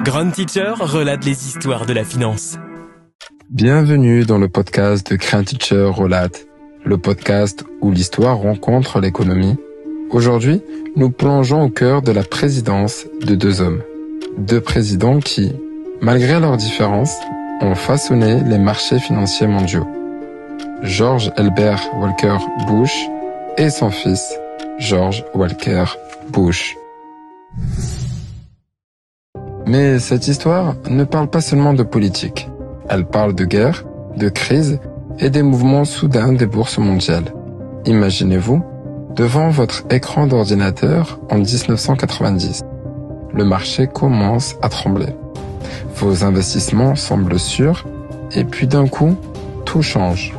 Grand Teacher relate les histoires de la finance. Bienvenue dans le podcast de Grand Teacher relate, le podcast où l'histoire rencontre l'économie. Aujourd'hui, nous plongeons au cœur de la présidence de deux hommes. Deux présidents qui, malgré leurs différences, ont façonné les marchés financiers mondiaux. George Herbert Walker Bush et son fils, George Walker Bush. Mais cette histoire ne parle pas seulement de politique. Elle parle de guerre, de crise et des mouvements soudains des bourses mondiales. Imaginez-vous, devant votre écran d'ordinateur en 1990. Le marché commence à trembler. Vos investissements semblent sûrs et puis d'un coup, tout change.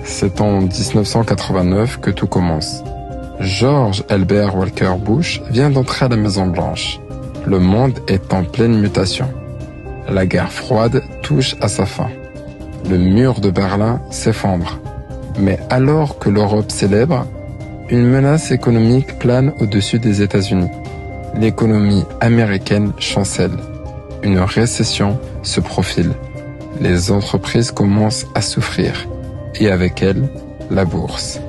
C'est en 1989 que tout commence. George Herbert Walker Bush vient d'entrer à la Maison-Blanche. Le monde est en pleine mutation. La guerre froide touche à sa fin. Le mur de Berlin s'effondre. Mais alors que l'Europe célèbre, une menace économique plane au-dessus des États-Unis. L'économie américaine chancelle. Une récession se profile. Les entreprises commencent à souffrir. Et avec elles, la bourse.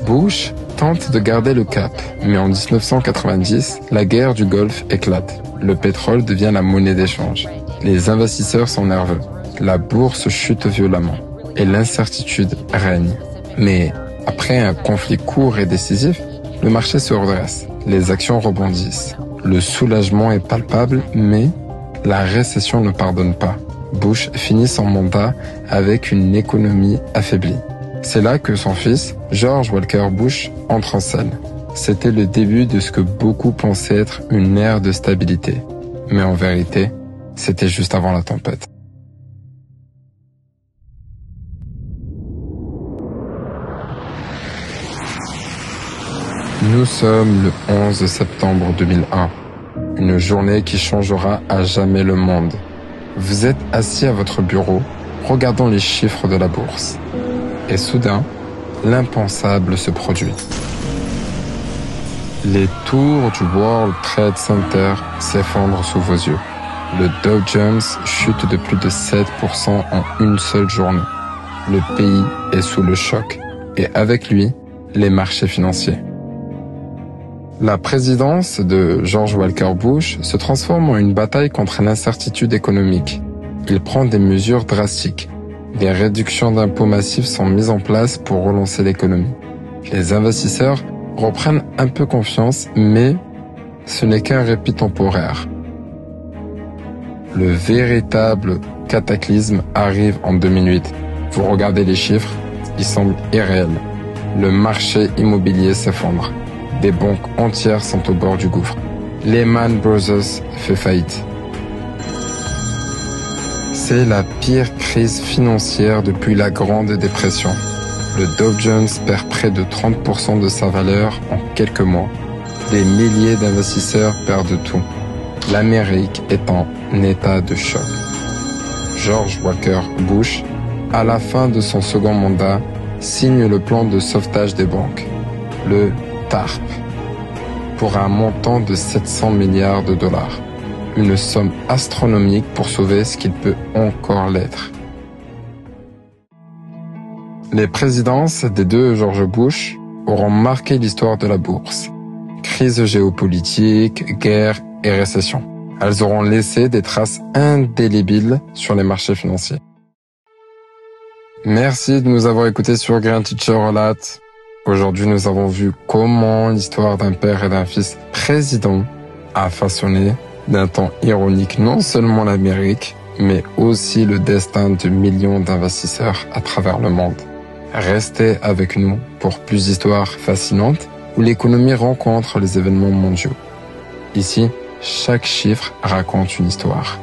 Bush tente de garder le cap, mais en 1990, la guerre du Golfe éclate. Le pétrole devient la monnaie d'échange. Les investisseurs sont nerveux. La bourse chute violemment et l'incertitude règne. Mais après un conflit court et décisif, le marché se redresse. Les actions rebondissent. Le soulagement est palpable, mais la récession ne pardonne pas. Bush finit son mandat avec une économie affaiblie. C'est là que son fils, George Walker Bush, entre en scène. C'était le début de ce que beaucoup pensaient être une ère de stabilité. Mais en vérité, c'était juste avant la tempête. Nous sommes le 11 septembre 2001. Une journée qui changera à jamais le monde. Vous êtes assis à votre bureau, regardant les chiffres de la bourse. Et soudain, l'impensable se produit. Les tours du World Trade Center s'effondrent sous vos yeux. Le Dow Jones chute de plus de 7% en une seule journée. Le pays est sous le choc et avec lui, les marchés financiers. La présidence de George Walker Bush se transforme en une bataille contre l'incertitude économique. Il prend des mesures drastiques. Des réductions d'impôts massifs sont mises en place pour relancer l'économie. Les investisseurs reprennent un peu confiance, mais ce n'est qu'un répit temporaire. Le véritable cataclysme arrive en 2008. Vous regardez les chiffres, ils semblent irréels. Le marché immobilier s'effondre. Des banques entières sont au bord du gouffre. Lehman Brothers fait faillite. C'est la pire crise financière depuis la Grande Dépression. Le Dow Jones perd près de 30% de sa valeur en quelques mois. Des milliers d'investisseurs perdent tout. L'Amérique est en état de choc. George Walker Bush, à la fin de son second mandat, signe le plan de sauvetage des banques, le TARP, pour un montant de 700 milliards de dollars. Une somme astronomique pour sauver ce qu'il peut encore l'être. Les présidences des deux George Bush auront marqué l'histoire de la bourse. Crise géopolitique, guerre et récession. Elles auront laissé des traces indélébiles sur les marchés financiers. Merci de nous avoir écoutés sur Grand Teacher relate. Aujourd'hui, nous avons vu comment l'histoire d'un père et d'un fils président a façonné d'un temps ironique non seulement l'Amérique, mais aussi le destin de millions d'investisseurs à travers le monde. Restez avec nous pour plus d'histoires fascinantes où l'économie rencontre les événements mondiaux. Ici, chaque chiffre raconte une histoire.